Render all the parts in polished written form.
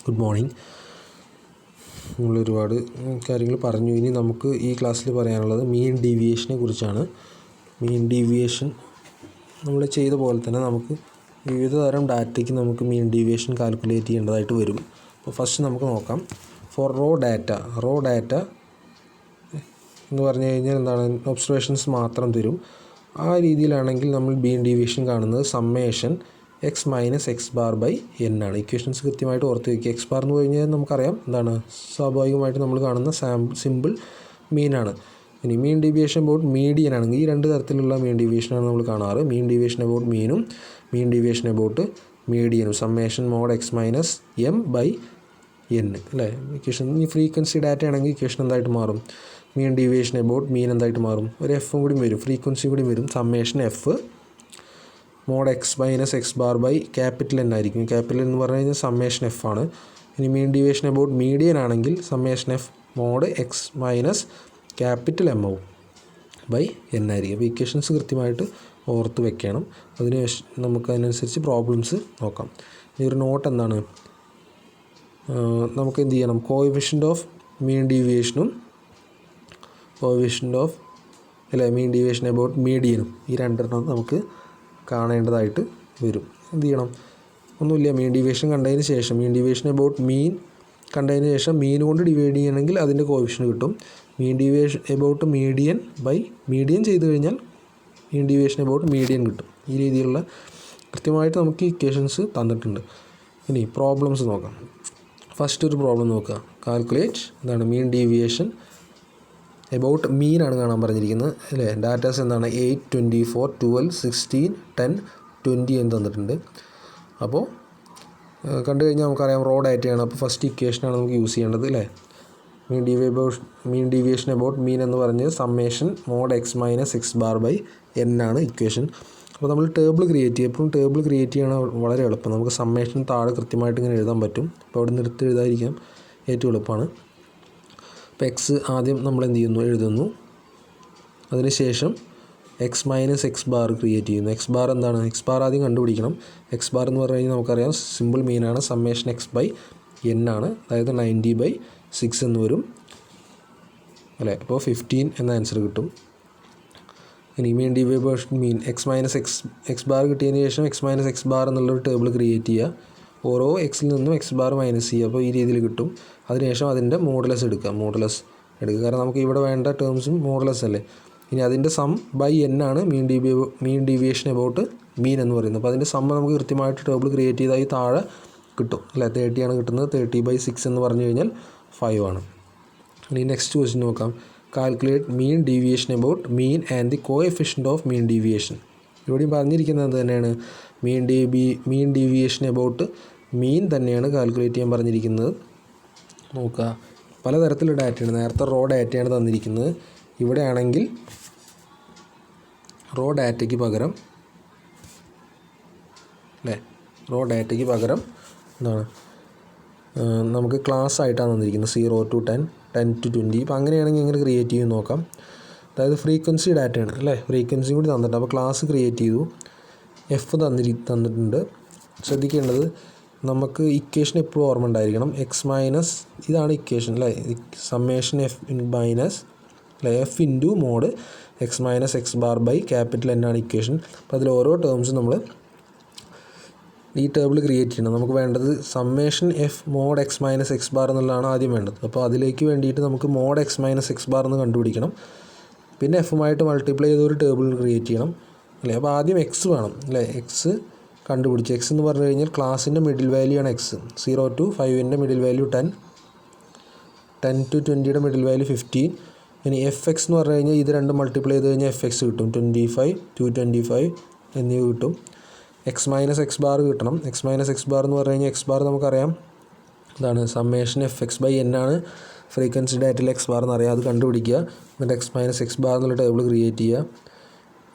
Good morning. നമ്മൾ ഒരുപാട് കാര്യങ്ങൾ പറഞ്ഞു. ഇനി നമുക്ക് ഈ ക്ലാസ്സിൽ പറയാനുള്ളത് മീൻ ഡീവിയേഷനെ കുറിച്ചാണ്. മീൻ ഡീവിയേഷൻ നമ്മൾ ചെയ്ത പോലെ തന്നെ നമുക്ക് വിവിധ തരം ഡാറ്റയ്ക്ക് നമുക്ക് മീൻ ഡീവിയേഷൻ കാൽക്കുലേറ്റ് ചെയ്യേണ്ടതായിട്ട് വരും. അപ്പോൾ ഫസ്റ്റ് നമുക്ക് നോക്കാം. ഫോർ റോ ഡാറ്റ എന്ന് പറഞ്ഞു കഴിഞ്ഞാൽ എന്താണ്, ഒബ്സർവേഷൻസ് മാത്രം തരും. ആ രീതിയിലാണെങ്കിൽ നമ്മൾ മീൻ ഡീവിയേഷൻ കാണുന്നത് summation x minus x bar by n ആണ്. ഇക്വേഷൻസ് കൃത്യമായിട്ട് ഓർത്ത് വയ്ക്കുക. എക്സ് ബാർ എന്ന് കഴിഞ്ഞാൽ നമുക്കറിയാം എന്താണ്, സ്വാഭാവികമായിട്ട് നമ്മൾ കാണുന്ന സിമ്പിൾ മീനാണ്. ഇനി മീൻ ഡീവിയേഷൻ അബൌട്ട് മീഡിയൻ ആണെങ്കിൽ ഈ രണ്ട് തരത്തിലുള്ള മീൻ ഡീവിയേഷനാണ് നമ്മൾ കാണാറ്. മീൻ ഡീവിയേഷൻ അബൌട്ട് മീനും മീൻ ഡീവിയേഷൻ അബൌട്ട് മീഡിയനും. Summation mod X minus M by N അല്ലേ. ഇക്വേഷൻ ഈ ഫ്രീക്വൻസി ഡാറ്റ ആണെങ്കിൽ ഇക്വേഷൻ എന്തായിട്ട് മാറും? മീൻ ഡീവിയേഷൻ അബൌട്ട് മീൻ എന്തായിട്ട് മാറും? ഒരു എഫും കൂടി വരും, ഫ്രീക്വൻസി കൂടി വരും. Summation f mod X minus x bar by capital n ആയിരിക്കും. ക്യാപിറ്റൽ എന്ന് പറഞ്ഞു കഴിഞ്ഞാൽ സമ്മേഷൻ എഫ് ആണ്. ഇനി മീൻ ഡീവിയേഷൻ അബൌട്ട് മീഡിയൻ ആണെങ്കിൽ summation f mod X minus capital m ആവും ബൈ എൻ ആയിരിക്കും. അപ്പോൾ ഇക്വേഷൻസ് കൃത്യമായിട്ട് ഓർത്ത് വെക്കണം. അതിന് നമുക്ക് അതിനനുസരിച്ച് പ്രോബ്ലംസ് നോക്കാം. ഈ ഒരു നോട്ട് എന്താണ്, നമുക്ക് എന്ത് ചെയ്യണം, കോഎഫിഷ്യൻ്റ് ഓഫ് മീൻ ഡീവിയേഷനും coefficient of mean deviation about മീഡിയനും ഈ രണ്ടെണ്ണം നമുക്ക് കാണേണ്ടതായിട്ട് വരും. എന്ത് ചെയ്യണം, ഒന്നുമില്ല, മീൻ ഡീവിയേഷൻ കണ്ടതിന് ശേഷം മീൻ ഡീവിയേഷൻ അബൌട്ട് മീൻ കണ്ടതിന് ശേഷം മീൻ കൊണ്ട് ഡിവൈഡ് ചെയ്യണമെങ്കിൽ അതിൻ്റെ കോഎഫിഷ്യൻ്റ് കിട്ടും. Mean deviation about median by median ചെയ്ത് കഴിഞ്ഞാൽ മീൻ ഡീവിയേഷൻ അബൌട്ട് മീഡിയൻ കിട്ടും. ഈ രീതിയിലുള്ള കൃത്യമായിട്ട് നമുക്ക് ഇക്വേഷൻസ് തന്നിട്ടുണ്ട്. ഇനി പ്രോബ്ലംസ് നോക്കാം. ഫസ്റ്റ് ഒരു പ്രോബ്ലം നോക്കുക. കാൽക്കുലേറ്റ് എന്താണ് മീൻ ഡീവിയേഷൻ എബൌട്ട് മീനാണ് കാണാൻ പറഞ്ഞിരിക്കുന്നത് അല്ലേ. ഡാറ്റാസ് എന്താണ് 8, 24, 12, 16, 10, 20 എന്ന് തന്നിട്ടുണ്ട്. അപ്പോൾ കണ്ടു കഴിഞ്ഞാൽ നമുക്കറിയാം റോ ഡാറ്റയാണ്. അപ്പോൾ ഫസ്റ്റ് ഇക്വേഷനാണ് നമുക്ക് യൂസ് ചെയ്യേണ്ടത് അല്ലേ. മീൻ ഡീവിയേഷൻ അബൌട്ട് മീൻ എന്ന് പറഞ്ഞ് summation mod X minus x bar by n ആണ് ഇക്വേഷൻ. അപ്പോൾ നമ്മൾ ടേബിൾ ക്രിയേറ്റ് ചെയ്യും. എപ്പോഴും ടേബിൾ ക്രിയേറ്റ് ചെയ്യണ വളരെ എളുപ്പം. നമുക്ക് സമ്മേഷൻ താഴെ കൃത്യമായിട്ട് ഇങ്ങനെ എഴുതാൻ പറ്റും. അപ്പോൾ അവിടെ നിന്ന് എടുത്ത് എഴുതാതിരിക്കാം ഏറ്റവും എളുപ്പമാണ്. അപ്പോൾ എക്സ് ആദ്യം നമ്മൾ എന്ത് ചെയ്യുന്നു, എഴുതുന്നു. അതിനുശേഷം X minus x bar create ചെയ്യുന്നു. എക്സ് ബാർ എന്താണ്, എക്സ് ബാർ ആദ്യം കണ്ടുപിടിക്കണം. എക്സ് ബാർ എന്ന് പറഞ്ഞു കഴിഞ്ഞാൽ നമുക്കറിയാം സിമ്പിൾ മീനാണ്. സമ്മേഷൻ എക്സ് ബൈ എൻ ആണ്, അതായത് 90/6 എന്ന് വരും അല്ലേ. അപ്പോൾ 15 എന്ന ആൻസർ കിട്ടും. ഇനി മീൻ ഡീവിയേഷൻ മീൻ എക്സ് മൈനസ് എക്സ് ബാർ കിട്ടിയതിന് ശേഷം എക്സ് മൈനസ് എക്സ് ബാർ എന്നുള്ളൊരു ടേബിൾ ക്രിയേറ്റ് ചെയ്യുക. ഓരോ എക്സിൽ നിന്നും എക്സ് ബാർ മൈനസ് ചെയ്യുക. അപ്പോൾ ഈ രീതിയിൽ കിട്ടും. അതിനുശേഷം അതിൻ്റെ മോഡുലസ് എടുക്കുക. കാരണം നമുക്ക് ഇവിടെ വേണ്ട ടേംസും മോഡുലസ് അല്ലേ. ഇനി അതിൻ്റെ സം ബൈ എൻ ആണ് മീൻ ഡീവിയേഷൻ അബൌട്ട് മീൻ എന്ന് പറയുന്നത്. അപ്പോൾ അതിൻ്റെ സം നമുക്ക് കൃത്യമായിട്ട് ടേബിൾ ക്രിയേറ്റ് ചെയ്താൽ താഴെ കിട്ടും അല്ലേ. 30 ആണ് കിട്ടുന്നത്. 30/6 എന്ന് പറഞ്ഞു കഴിഞ്ഞാൽ 5 ആണ്. ഇനി നെക്സ്റ്റ് ക്വസ്റ്റ്യൻ നോക്കാം. Calculate mean deviation about mean and the coefficient of mean deviation. ഇവിടെയും പറഞ്ഞിരിക്കുന്നത് തന്നെയാണ് മീൻ ഡീവിയേഷൻ അബൌട്ട് മീൻ തന്നെയാണ് കാൽക്കുലേറ്റ് ചെയ്യാൻ പറഞ്ഞിരിക്കുന്നത്. നോക്കുക, പലതരത്തിലുള്ള ഡാറ്റയാണ്. നേരത്തെ റോ ഡാറ്റയാണ് തന്നിരിക്കുന്നത്. ഇവിടെ ആണെങ്കിൽ റോ ഡാറ്റയ്ക്ക് പകരം എന്താണ്, നമുക്ക് ക്ലാസ് ആയിട്ടാണ് തന്നിരിക്കുന്നത് 0 to 10, 10 to 20. ഇപ്പോൾ അങ്ങനെയാണെങ്കിൽ എങ്ങനെ ക്രിയേറ്റ് ചെയ്യും നോക്കാം. അതായത് ഫ്രീക്വൻസി ഡാറ്റയാണ് അല്ലേ, ഫ്രീക്വൻസി കൂടി തന്നിട്ടുണ്ട്. അപ്പോൾ ക്ലാസ് ക്രിയേറ്റ് ചെയ്തു. എഫ് തന്നിട്ടുണ്ട്. ശ്രദ്ധിക്കേണ്ടത് നമുക്ക് ഇക്വേഷൻ എപ്പോഴും ഓർമ്മ ഉണ്ടായിരിക്കണം. എക്സ് മൈനസ് ഇതാണ് ഇക്വേഷൻ അല്ലേ. Summation f minus f into mod X minus x bar by capital n ആണ് ഇക്വേഷൻ. അപ്പോൾ അതിൽ ഓരോ ടേംസും നമ്മൾ ഈ ടേബിൾ ക്രിയേറ്റ് ചെയ്യണം. നമുക്ക് വേണ്ടത് summation f mod X minus x bar എന്നുള്ളതാണ് ആദ്യം വേണ്ടത്. അപ്പോൾ അതിലേക്ക് വേണ്ടിയിട്ട് നമുക്ക് mod X minus x bar എന്ന് കണ്ടുപിടിക്കണം. പിന്നെ എഫുമായിട്ട് മൾട്ടിപ്ലൈ ചെയ്തൊരു ടേബിൾ ക്രിയേറ്റ് ചെയ്യണം അല്ലേ. അപ്പോൾ ആദ്യം എക്സ് വേണം അല്ലേ. എക്സ് കണ്ടുപിടിച്ച് എക്സ് എന്ന് പറഞ്ഞു കഴിഞ്ഞാൽ ക്ലാസിൻ്റെ മിഡിൽ വാല്യൂ ആണ് X. 0 to 5 middle value 10, 10 to 20 middle value 15. ഇനി എഫ് എക്സ് എന്ന് പറഞ്ഞു കഴിഞ്ഞാൽ ഇത് രണ്ടും മൾട്ടിപ്ലൈ ചെയ്ത് കഴിഞ്ഞാൽ എഫ് എക്സ് കിട്ടും. 25, 225 എന്നിവ കിട്ടും. എക്സ് മൈനസ് എക്സ് ബാർ കിട്ടണം. എക്സ് മൈനസ് എക്സ് ബാർ എന്ന് പറഞ്ഞു കഴിഞ്ഞാൽ എക്സ് ബാർ നമുക്കറിയാം എന്താണ്, summation f x by n ആണ് ഫ്രീക്വൻസി ഡാറ്റയിൽ എക്സ് ബാർ എന്നറിയാം. അത് കണ്ടുപിടിക്കുക. എന്നിട്ട് എക്സ് മൈനസ് എക്സ് ബാർ എന്നുള്ള ടേബിൾ ക്രിയേറ്റ് ചെയ്യുക.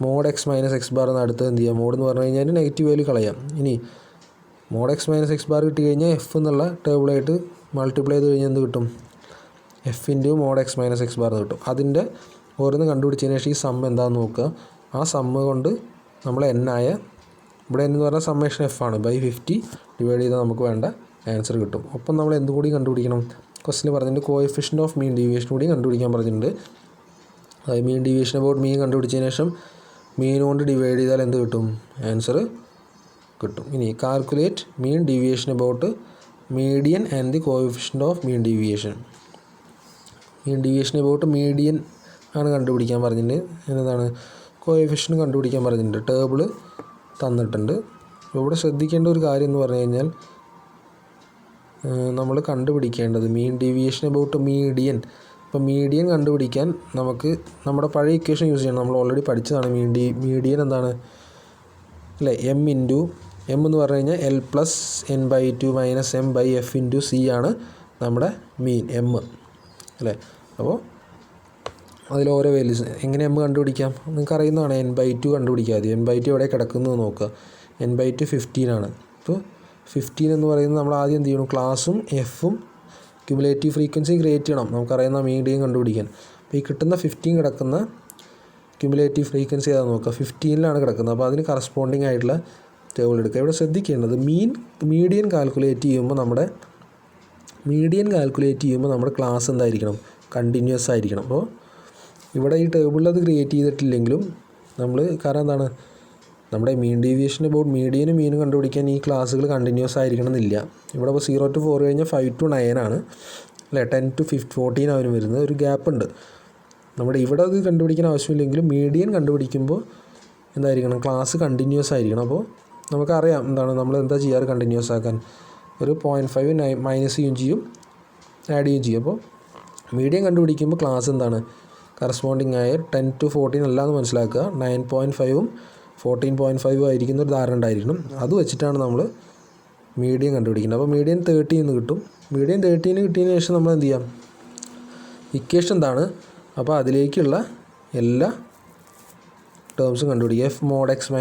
Mod X minus x bar എന്ന് അടുത്ത് എന്ത് ചെയ്യുക, മോഡ് എന്ന് പറഞ്ഞു കഴിഞ്ഞാൽ നെഗറ്റീവ് വാല്യൂ കളയാം. ഇനി mod X minus x bar കിട്ടി കഴിഞ്ഞാൽ എഫ് എന്നുള്ള ടേബിളായിട്ട് മൾട്ടിപ്ലൈ ചെയ്ത് കഴിഞ്ഞാൽ എന്ത് കിട്ടും, F into mod X minus x bar എന്ന് കിട്ടും. അതിൻ്റെ ഓരോന്ന് കണ്ടുപിടിച്ചതിന് ശേഷം ഈ സം എന്താണെന്ന് നോക്കുക. ആ സമ്മ് കൊണ്ട് നമ്മൾ എൻ ആയ ഇവിടെ എന്ന് പറഞ്ഞാൽ സമ്മേഷൻ എഫ് ആണ് ബൈ 50 ഡിവൈഡ് ചെയ്താൽ നമുക്ക് വേണ്ട ആൻസർ കിട്ടും. ഒപ്പം നമ്മൾ എന്തും കൂടി കണ്ടുപിടിക്കണം, ക്വസ്റ്റിന് പറഞ്ഞിട്ടുണ്ട് കോഎഫിഷ്യൻ്റ് ഓഫ് മീൻ ഡീവിയേഷൻ കൂടി കണ്ടുപിടിക്കാൻ പറഞ്ഞിട്ടുണ്ട്. അതായത് മീൻ ഡീവിയേഷൻ അബൌട്ട് മീൻ കണ്ടുപിടിച്ചതിന് ശേഷം മീൻ കൊണ്ട് ഡിവൈഡ് ചെയ്താൽ എന്ത് കിട്ടും, ആൻസർ കിട്ടും. ഇനി calculate mean deviation about median and the coefficient of mean deviation. Mean deviation about median ആണ് കണ്ടുപിടിക്കാൻ പറഞ്ഞിട്ടുണ്ട്. എന്നതാണ് കോഎഫിഷ്യൻ്റ് കണ്ടുപിടിക്കാൻ പറഞ്ഞിട്ടുണ്ട്. ടേബിൾ തന്നിട്ടുണ്ട്. ഇവിടെ ശ്രദ്ധിക്കേണ്ട ഒരു കാര്യം എന്ന് പറഞ്ഞു കഴിഞ്ഞാൽ നമ്മൾ കണ്ടുപിടിക്കേണ്ടത് മീൻ ഡീവിയേഷൻ അബൌട്ട് മീഡിയൻ. ഇപ്പോൾ മീഡിയൻ കണ്ടുപിടിക്കാൻ നമുക്ക് നമ്മുടെ പഴയ ഇക്വേഷൻ യൂസ് ചെയ്യണം. നമ്മൾ ഓൾറെഡി പഠിച്ചതാണ്. മീഡിയൻ എന്താണ് അല്ലേ, എം എന്ന് പറഞ്ഞു കഴിഞ്ഞാൽ L+N/2 - M/F/C ആണ് നമ്മുടെ മീൻ എം അല്ലേ. അപ്പോൾ അതിൽ ഓരോ വാല്യൂസ് എങ്ങനെ എം കണ്ടുപിടിക്കാം, നിങ്ങൾക്ക് അറിയുന്നതാണ്. N/2 കണ്ടുപിടിക്കുക. ആദ്യം N/2 എവിടെ കിടക്കുന്നത് നോക്കുക. N/2 15 ആണ്. അപ്പോൾ 15 എന്ന് പറയുന്നത് നമ്മൾ ആദ്യം എന്ത് ചെയ്യണം, ക്ലാസ്സും എഫും ക്യുമുലേറ്റീവ് ഫ്രീക്വൻസി ക്രിയേറ്റ് ചെയ്യണം. നമുക്കറിയുന്ന മീഡിയം കണ്ടുപിടിക്കാൻ. അപ്പോൾ ഈ കിട്ടുന്ന 15 കിടക്കുന്ന ക്യുമുലേറ്റീവ് ഫ്രീക്വൻസി ഏതാണെന്ന് നോക്കുക. 15ലാണ് കിടക്കുന്നത്. അപ്പോൾ അതിന് കറസ്പോണ്ടിങ് ആയിട്ടുള്ള ടേബിൾ എടുക്കുക. ഇവിടെ ശ്രദ്ധിക്കേണ്ടത് മീഡിയൻ കാൽക്കുലേറ്റ് ചെയ്യുമ്പോൾ നമ്മുടെ ക്ലാസ് എന്തായിരിക്കണം, കണ്ടിന്യൂസ് ആയിരിക്കണം. അപ്പോൾ ഇവിടെ ഈ ടേബിളിൽ അത് ക്രിയേറ്റ് ചെയ്തിട്ടില്ലെങ്കിലും നമ്മൾ കാരണം എന്താണ്, നമ്മുടെ മീൻ ഡീവിയേഷൻ അബൌട്ട് മീഡിയനും മീനും കണ്ടുപിടിക്കാൻ ഈ ക്ലാസ്സുകൾ കണ്ടിന്യൂസ് ആയിരിക്കണം എന്നില്ല. ഇവിടെ ഇപ്പോൾ 0 to 4 കഴിഞ്ഞാൽ 5 to 9 ആണ് അല്ലേ, 10 to 14 അവന് വരുന്നത്. ഒരു ഗ്യാപ്പ് ഉണ്ട്. നമ്മുടെ ഇവിടെ അത് കണ്ടുപിടിക്കാൻ ആവശ്യമില്ലെങ്കിലും മീഡിയൻ കണ്ടുപിടിക്കുമ്പോൾ എന്തായിരിക്കണം, ക്ലാസ് കണ്ടിന്യൂസ് ആയിരിക്കണം. അപ്പോൾ നമുക്കറിയാം എന്താണ് നമ്മൾ എന്താ ചെയ്യാറ്, കണ്ടിന്യൂസ് ആക്കാൻ ഒരു 0.5 മൈനസ് ചെയ്യുകയും ചെയ്യും, ആഡ് ചെയ്യുകയും ചെയ്യും. അപ്പോൾ മീഡിയൻ കണ്ടുപിടിക്കുമ്പോൾ ക്ലാസ് എന്താണ് കറസ്പോണ്ടിങ് ആയ 10 to 14 അല്ലാന്ന് മനസ്സിലാക്കുക. 9.5ഉം 14.5 ആയിരിക്കുന്ന ഒരു ധാരണ ഉണ്ടായിരിക്കണം. അത് വെച്ചിട്ടാണ് നമ്മൾ മീഡിയൻ കണ്ടുപിടിക്കുന്നത്. അപ്പോൾ മീഡിയൻ 30 എന്ന് കിട്ടും. മീഡിയൻ 30 കിട്ടിയതിന് ശേഷം നമ്മൾ എന്ത് ചെയ്യാം, ഇക്വേഷൻ എന്താണ്, അപ്പോൾ അതിലേക്കുള്ള എല്ലാ ടേംസും കണ്ടുപിടിക്കുക. F mod x - m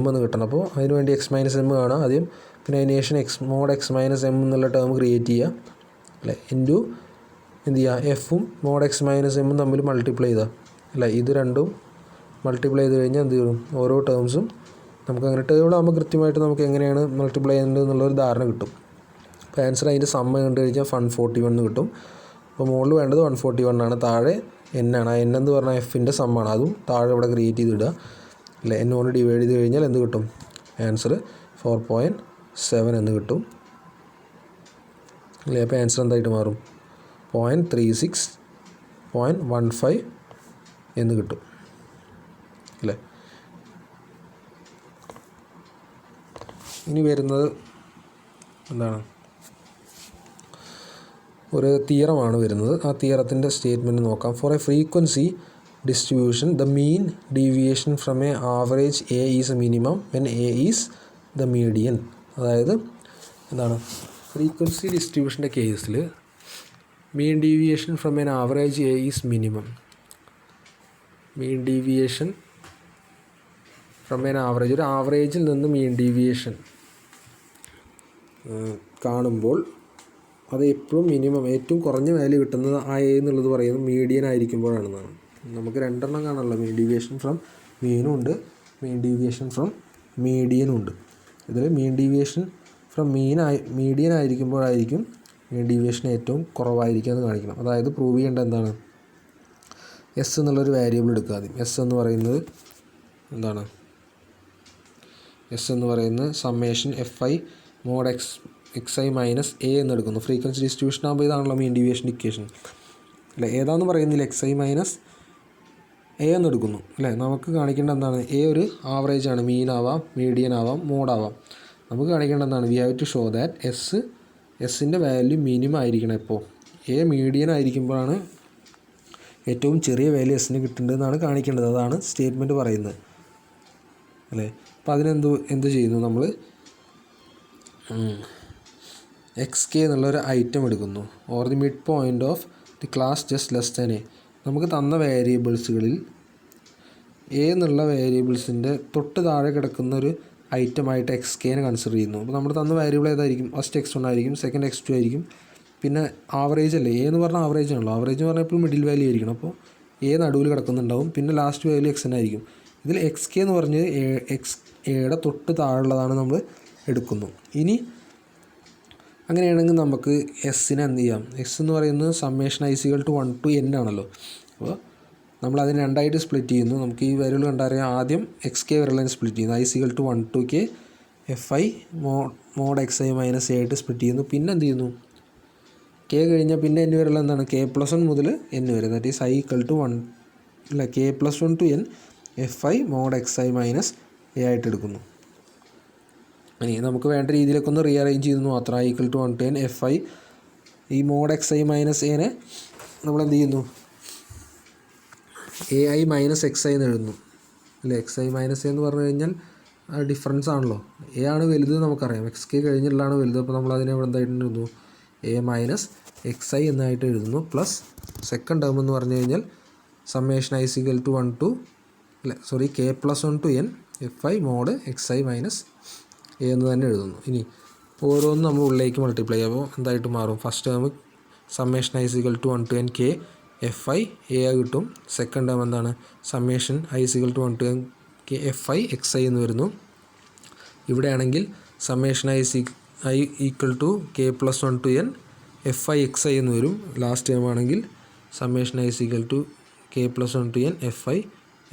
എന്ന് കിട്ടണം. അപ്പോൾ അതിന് വേണ്ടി x - m കാണാം ആദ്യം. പിന്നെ അതിന് ശേഷം mod x - m എന്നുള്ള ടേം ക്രിയേറ്റ് ചെയ്യുക അല്ലേ. ഇൻറ്റു എന്ത് ചെയ്യുക, എഫും mod x - m തമ്മിൽ മൾട്ടിപ്ലൈ ചെയ്താൽ അല്ലേ. ഇത് രണ്ടും മൾട്ടിപ്ലൈ ചെയ്ത് കഴിഞ്ഞാൽ എന്ത് ചെയ്യും, ഓരോ ടേംസും നമുക്ക് അങ്ങനെ ടേബിളാകുമ്പോൾ കൃത്യമായിട്ട് നമുക്ക് എങ്ങനെയാണ് മൾട്ടിപ്ലൈ ചെയ്യേണ്ടത് എന്നുള്ളൊരു ധാരണ കിട്ടും. അപ്പോൾ ആൻസർ അതിൻ്റെ സമ്മ കണ്ടു കഴിഞ്ഞാൽ 141 കിട്ടും. അപ്പോൾ മുകളിൽ വേണ്ടത് 141 ആണ്, താഴെ n ആണ്. ആ n എന്ന് പറഞ്ഞാൽ എഫിൻ്റെ സമ്മാണ്. അതും താഴെ ഇവിടെ ക്രിയേറ്റ് ചെയ്തിടുക അല്ലേ. n കൊണ്ട് ഡിവൈഡ് ചെയ്ത് കഴിഞ്ഞാൽ എന്ത് കിട്ടും, ആൻസർ 4.7 എന്ന് കിട്ടും അല്ലേ. അപ്പോൾ ആൻസർ എന്തായിട്ട് മാറും, 0.36.15 എന്ന് കിട്ടും അല്ലേ. ഇനി വരുന്നത് എന്താണ്, ഒരു തിയറമാണ് വരുന്നത്. ആ തിയറത്തിൻ്റെ സ്റ്റേറ്റ്മെൻറ്റ് നോക്കാം. For a frequency distribution the mean deviation from a average a is minimum when a is the median. അതായത് എന്താണ്, ഫ്രീക്വൻസി ഡിസ്ട്രിബ്യൂഷൻ്റെ കേസിൽ mean deviation from an average a is minimum. Mean deviation from an average, ഒരു ആവറേജിൽ നിന്ന് mean deviation കാണുമ്പോൾ അത് എപ്പോഴും മിനിമം ഏറ്റവും കുറഞ്ഞ വാല്യൂ കിട്ടുന്നത് ആ എ എന്നുള്ളത് പറയുന്നത് മീഡിയൻ ആയിരിക്കുമ്പോഴാണെന്നാണ്. നമുക്ക് രണ്ടെണ്ണം കാണാമല്ലോ, മീൻ ഡീവിയേഷൻ ഫ്രം മീനും ഉണ്ട്, മീൻ ഡീവിയേഷൻ ഫ്രം മീഡിയനും ഉണ്ട്. ഇതിൽ മീൻ ഡീവിയേഷൻ ഫ്രം മീഡിയൻ ആയിരിക്കുമ്പോഴായിരിക്കും മീൻ ഡീവിയേഷൻ ഏറ്റവും കുറവായിരിക്കും എന്ന് കാണിക്കണം. അതായത് പ്രൂവ് ചെയ്യേണ്ടത് എന്താണ്, എസ് എന്നുള്ളൊരു വേരിയബിൾ എടുക്കുക ആദ്യം. എസ് എന്ന് പറയുന്നത് എന്താണ്, എസ് എന്ന് പറയുന്നത് summation FI mod xi minus A എന്നെടുക്കുന്നു. ഫ്രീക്വൻസി ഡിസ്ട്രിബ്യൂഷൻ ആകുമ്പോൾ ഇതാണല്ലോ മീൻ ഡീവിയേഷൻ ഇക്വേഷൻ അല്ലേ. ഏതാണെന്ന് പറയുന്നില്ല, xi മൈനസ് എ എന്നെടുക്കുന്നു അല്ലേ. നമുക്ക് കാണിക്കേണ്ട എന്താണ്, എ ഒരു ആവറേജ് ആണ്, മീൻ ആവാം, മീഡിയൻ ആവാം, മോഡാവാം. നമുക്ക് കാണിക്കേണ്ട എന്താണ്, we have to show that എസിൻ്റെ വാല്യൂ മിനിമം ആയിരിക്കണം. എപ്പോൾ എ മീഡിയൻ ആയിരിക്കുമ്പോഴാണ് ഏറ്റവും ചെറിയ വാല്യൂ എസിന് കിട്ടേണ്ടതെന്നാണ് കാണിക്കേണ്ടത്. അതാണ് സ്റ്റേറ്റ്മെൻറ്റ് പറയുന്നത് അല്ലേ. അപ്പോൾ എന്ത് ചെയ്യുന്നു, നമ്മൾ XK എന്നുള്ളൊരു ഐറ്റം എടുക്കുന്നു. Or the mid point of the class just less than A. നമുക്ക് തന്ന വേരിയബിൾസുകളിൽ എ എന്നുള്ള വേരിയബിൾസിൻ്റെ തൊട്ട് താഴെ കിടക്കുന്ന ഒരു ഐറ്റമായിട്ട് XKനെ കൺസിഡർ ചെയ്യുന്നു. അപ്പോൾ നമ്മൾ തന്ന വേരിയബിൾ ഏതായിരിക്കും, ഫസ്റ്റ് X1 ആയിരിക്കും, സെക്കൻഡ് X2 ആയിരിക്കും, പിന്നെ ആവറേജ് അല്ലേ. എ എന്ന് പറഞ്ഞാൽ ആവറേജ് ആണല്ലോ. ആവറേജ് എന്ന് പറഞ്ഞാൽ എപ്പോഴും മിഡിൽ വാല്യൂ ആയിരിക്കണം. അപ്പോൾ എ നടുവിൽ കിടക്കുന്നുണ്ടാവും, പിന്നെ ലാസ്റ്റ് വാല്യൂ XN ആയിരിക്കും. ഇതിൽ XK എന്ന് പറഞ്ഞ് എയുടെ തൊട്ട് താഴെയുള്ളതാണ് നമ്മൾ എടുക്കുന്നു. ഇനി അങ്ങനെയാണെങ്കിൽ നമുക്ക് എസ്സിനെ എന്ത് ചെയ്യാം, എസ് എന്ന് പറയുന്നത് സമ്മേഷൻ ഐസികൾ ടു 1 to n ആണല്ലോ. അപ്പോൾ നമ്മളതിന് രണ്ടായിട്ട് സ്പ്ലിറ്റ് ചെയ്യുന്നു. നമുക്ക് ഈ വിരൽ കണ്ടറിയാം, ആദ്യം എക്സ് കെ വിരലിനെ സ്പ്ലിറ്റ് ചെയ്യുന്നു, ഐസികൾ to 1 to k FI mod xi minus A ആയിട്ട് സ്പ്ലിറ്റ് ചെയ്യുന്നു. പിന്നെ എന്ത് ചെയ്യുന്നു, കെ കഴിഞ്ഞാൽ പിന്നെ n വരെയുള്ള എന്താണ് k+1 മുതൽ n വരെ, that is i equal to 1 അല്ല k+1 to n FI mod xi minus A ആയിട്ട് എടുക്കുന്നു. ഇനി നമുക്ക് വേണ്ട രീതിയിലൊക്കെ ഒന്ന് റീഅറേഞ്ച് ചെയ്തെന്ന് മാത്രം. i equal to 1 to n FI ഈ മോഡ് xi മൈനസ് എനെ നമ്മളെന്ത് ചെയ്യുന്നു, AI മൈനസ് xi എന്ന് എഴുതുന്നു അല്ലേ. xi മൈനസ് എ എന്ന് പറഞ്ഞു കഴിഞ്ഞാൽ ഡിഫറൻസ് ആണല്ലോ, എ ആണ് വലുത് നമുക്കറിയാം, എക്സ് കെ കഴിഞ്ഞുള്ളതാണ് വലുത്. അപ്പോൾ നമ്മൾ അതിനെ എന്തായിട്ട് എഴുതുന്നു, എ മൈനസ് xi എന്നായിട്ട് എഴുതുന്നു. പ്ലസ് സെക്കൻഡ് ടേം എന്ന് പറഞ്ഞു കഴിഞ്ഞാൽ summation i is equal to 1 to k+1 to n FI mod xi minus a എന്ന് തന്നെ എഴുതുന്നു. ഇനി ഓരോന്നും നമ്മൾ ഉള്ളിലേക്ക് മൾട്ടിപ്ലൈ ചെയ്യുമ്പോൾ എന്തായിട്ട് മാറും, first term summation i is equal to 1 to n k FI a കിട്ടും. സെക്കൻഡ് ടേം എന്താണ്, summation i is equal to 1 to n k FI xi എന്ന് വരുന്നു. ഇവിടെ ആണെങ്കിൽ summation i equal to k+1 to n FI xi എന്ന് വരും. ലാസ്റ്റ് ടേം ആണെങ്കിൽ summation i equal to k+1 to n FI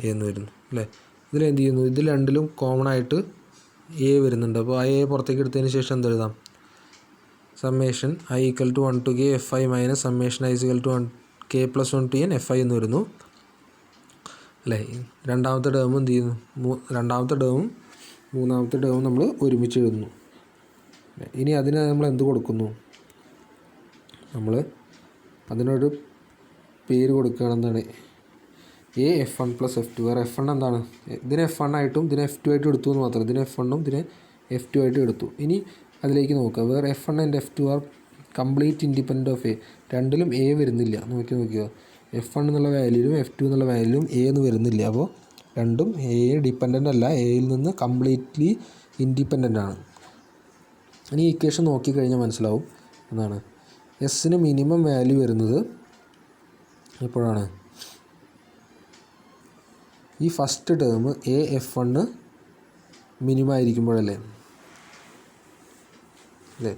a എന്ന് വരുന്നു അല്ലേ. ഇതിലെന്ത് ചെയ്യുന്നു, ഇതിൽ രണ്ടിലും കോമൺ ആയിട്ട് എ വരുന്നുണ്ട്. അപ്പോൾ എ പുറത്തേക്ക് എടുത്തതിന് ശേഷം എന്തെഴുതാം, summation i equal to 1 to k FI minus summation i equal to k+1 to n FI എന്ന് വരുന്നു അല്ലേ. രണ്ടാമത്തെ ടേമും എന്ത് ചെയ്യുന്നു, രണ്ടാമത്തെ ടേമും മൂന്നാമത്തെ ടേമും നമ്മൾ ഒരുമിച്ച് എഴുതുന്നു. ഇനി അതിന് നമ്മൾ എന്ത് കൊടുക്കുന്നു, നമ്മൾ അതിനൊരു പേര് കൊടുക്കുകയാണ്, എന്താണ് എ F1 പ്ലസ് F2. വേറെ F1 എന്താണ്, ഇതിനെ F1 ആയിട്ടും ഇതിനെ F2 ആയിട്ടും എടുത്തു എന്ന് മാത്രം, ഇതിനെ F1 ഇതിനെ F2 ആയിട്ടും എടുത്തു. ഇനി അതിലേക്ക് നോക്കുക, വേറെ F1 and F2 are complete independent of a, രണ്ടിലും എ വരുന്നില്ല. നോക്കിയോ, F1 എന്നുള്ള വാല്യൂലും F2 എന്നുള്ള വാല്യൂലും എ എന്ന് വരുന്നില്ല. അപ്പോൾ രണ്ടും എ ഡിപ്പെൻഡൻ്റ് അല്ല, എയിൽ നിന്ന് കംപ്ലീറ്റ്ലി ഇൻഡിപെൻഡൻ്റ് ആണ്. ഇനി ഈ ഇക്വേഷൻ നോക്കിക്കഴിഞ്ഞാൽ മനസ്സിലാവും എന്താണ്, എസ്സിന് മിനിമം വാല്യൂ വരുന്നത് എപ്പോഴാണ്, ഈ first term A F1 minimum ആയിരിക്കുമ്പോഴല്ലേ അല്ലേ.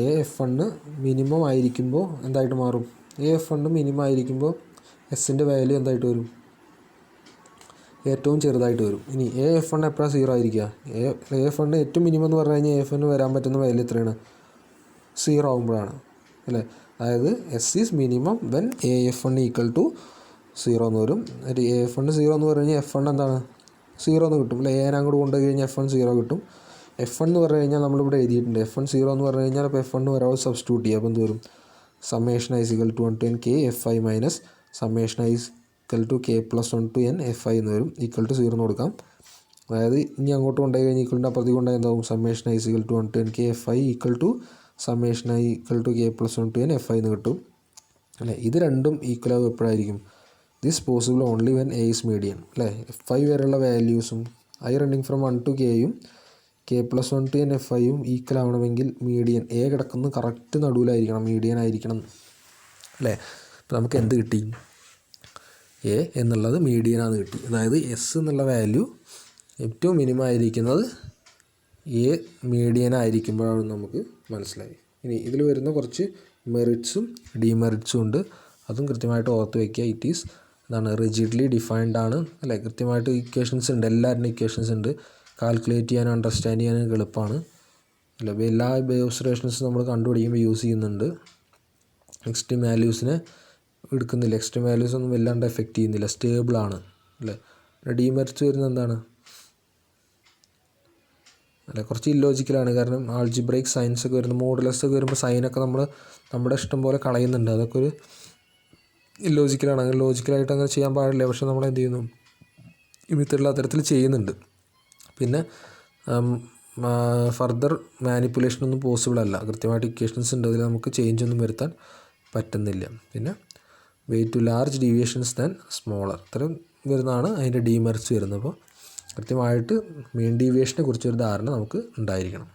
എ F1 മിനിമം ആയിരിക്കുമ്പോൾ എന്തായിട്ട് മാറും, എ F1 മിനിമം ആയിരിക്കുമ്പോൾ എസിൻ്റെ വാല്യൂ എന്തായിട്ട് വരും, ഏറ്റവും ചെറുതായിട്ട് വരും. ഇനി എ F1 എപ്പോഴാണ് 0 ആയിരിക്കുക, എ F1 ഏറ്റവും മിനിമം എന്ന് പറഞ്ഞു കഴിഞ്ഞാൽ F1 വരാൻ പറ്റുന്ന വാല്യൂ എത്രയാണ്, 0 ആകുമ്പോഴാണ് അല്ലേ. അതായത് s is minimum when a F1 equal to 0 എന്ന് വരും. എ F1 0 എന്ന് പറഞ്ഞു കഴിഞ്ഞാൽ F1 എന്താണ് 0 എന്ന് കിട്ടും അല്ലേ. എനെ അങ്ങോട്ട് കൊണ്ടുപോയി കഴിഞ്ഞാൽ F1 0 കിട്ടും. F1 എന്ന് പറഞ്ഞു കഴിഞ്ഞാൽ നമ്മളിവിടെ എഴുതിയിട്ടുണ്ട്, F1 0 എന്ന് പറഞ്ഞു കഴിഞ്ഞാൽ അപ്പോൾ F1 ഒരാൾ സബ്സ്റ്റിറ്റ്യൂട്ട് ചെയ്യുക. അപ്പോൾ എന്ത് വരും, summation i is equal to 1 to n k FI minus summation i is equal to k+1 to n FI എന്ന് വരും. ഈക്വൽ ടു 0 എന്ന് കൊടുക്കാം. അതായത് ഇനി അങ്ങോട്ട് കൊണ്ടുപോയി കഴിഞ്ഞാൽ ഈക്വലിൻ്റെ അപ്പുറത്തേക്ക് കൊണ്ടുപോയി എന്താവും, summation i is equal to 1 to n k FI equal to summation equal to k+1 to n FI എന്ന് കിട്ടും അല്ലേ. ഇത് രണ്ടും ഈക്വൽ ആകും എപ്പോഴായിരിക്കും, this possible only when A is median അല്ലേ. FI വരെയുള്ള വാല്യൂസും ഐ റണ്ണിങ് ഫ്രം 1 to kയും k+1 to n FIയും ഈക്വൽ ആവണമെങ്കിൽ മീഡിയൻ എ കിടക്കുന്നത് കറക്റ്റ് നടുവിലായിരിക്കണം, മീഡിയൻ ആയിരിക്കണം അല്ലേ. അപ്പോൾ നമുക്ക് എന്ത് കിട്ടി, എ എന്നുള്ളത് മീഡിയനാണ് കിട്ടി. അതായത് എസ് എന്നുള്ള വാല്യൂ ഏറ്റവും മിനിമം ആയിരിക്കുന്നത് എ മീഡിയനായിരിക്കുമ്പോഴാണ് നമുക്ക് മനസ്സിലായി. ഇനി ഇതിൽ വരുന്ന കുറച്ച് മെറിറ്റ്സും ഡിമെറിറ്റ്സും ഉണ്ട്, അതും കൃത്യമായിട്ട് ഓർത്ത് വയ്ക്കുക. ഇറ്റ് ഈസ് എന്താണ് റിജിഡ്ലി ഡിഫൈൻഡ് ആണ് അല്ലേ. കൃത്യമായിട്ട് ഇക്വേഷൻസ് ഉണ്ട്, എല്ലാവരുടെ ഇക്വേഷൻസ് ഉണ്ട്, കാൽക്കുലേറ്റ് ചെയ്യാനും അണ്ടർസ്റ്റാൻഡ് ചെയ്യാനും എളുപ്പമാണ് അല്ലേ. എല്ലാ ഒബ്സർവേഷൻസും നമ്മൾ കണ്ടുപിടിക്കുമ്പോൾ യൂസ് ചെയ്യുന്നുണ്ട്. എക്സ്ട്രീം വാല്യൂസിനെ എടുക്കുന്നില്ല, എക്സ്ട്രീം വാല്യൂസ് ഒന്നും വല്ലാണ്ട് എഫക്റ്റ് ചെയ്യുന്നില്ല, സ്റ്റേബിളാണ് അല്ലേ. ഡിമെറിറ്റ്സ് വരുന്നത് എന്താണ് അല്ലേ, കുറച്ച് ഇല്ലോജിക്കലാണ്. കാരണം ആൾജിബ്രൈക്ക് സയൻസ് ഒക്കെ വരുന്നത്, മോഡുലസ് ഒക്കെ വരുമ്പോൾ സൈനൊക്കെ നമ്മുടെ ഇഷ്ടം പോലെ കളയുന്നുണ്ട്. അതൊക്കെ ഒരു ഇല്ലോജിക്കലാണ്. അങ്ങനെ ലോജിക്കലായിട്ട് അങ്ങനെ ചെയ്യാൻ പാടില്ല. പക്ഷെ നമ്മൾ എന്ത് ചെയ്യുന്നു, ഈ മെത്തേഡിൽ അത്തരത്തിൽ ചെയ്യുന്നുണ്ട്. പിന്നെ ഫർദർ മാനിപ്പുലേഷനൊന്നും പോസിബിൾ അല്ല, കൃത്യമായിട്ട് ഇക്വേഷൻസ് ഉണ്ട്, അതിൽ നമുക്ക് ചേഞ്ച് ഒന്നും വരുത്താൻ പറ്റുന്നില്ല. പിന്നെ weigh to large deviations than smaller, ഇത്തരം വരുന്നതാണ് അതിൻ്റെ ഡിമെറിറ്റ്സ് വരുന്നത്. അപ്പോൾ കൃത്യമായിട്ട് മീൻ ഡീവിയേഷനെ കുറിച്ചൊരു ധാരണ നമുക്ക് ഉണ്ടായിരിക്കണം.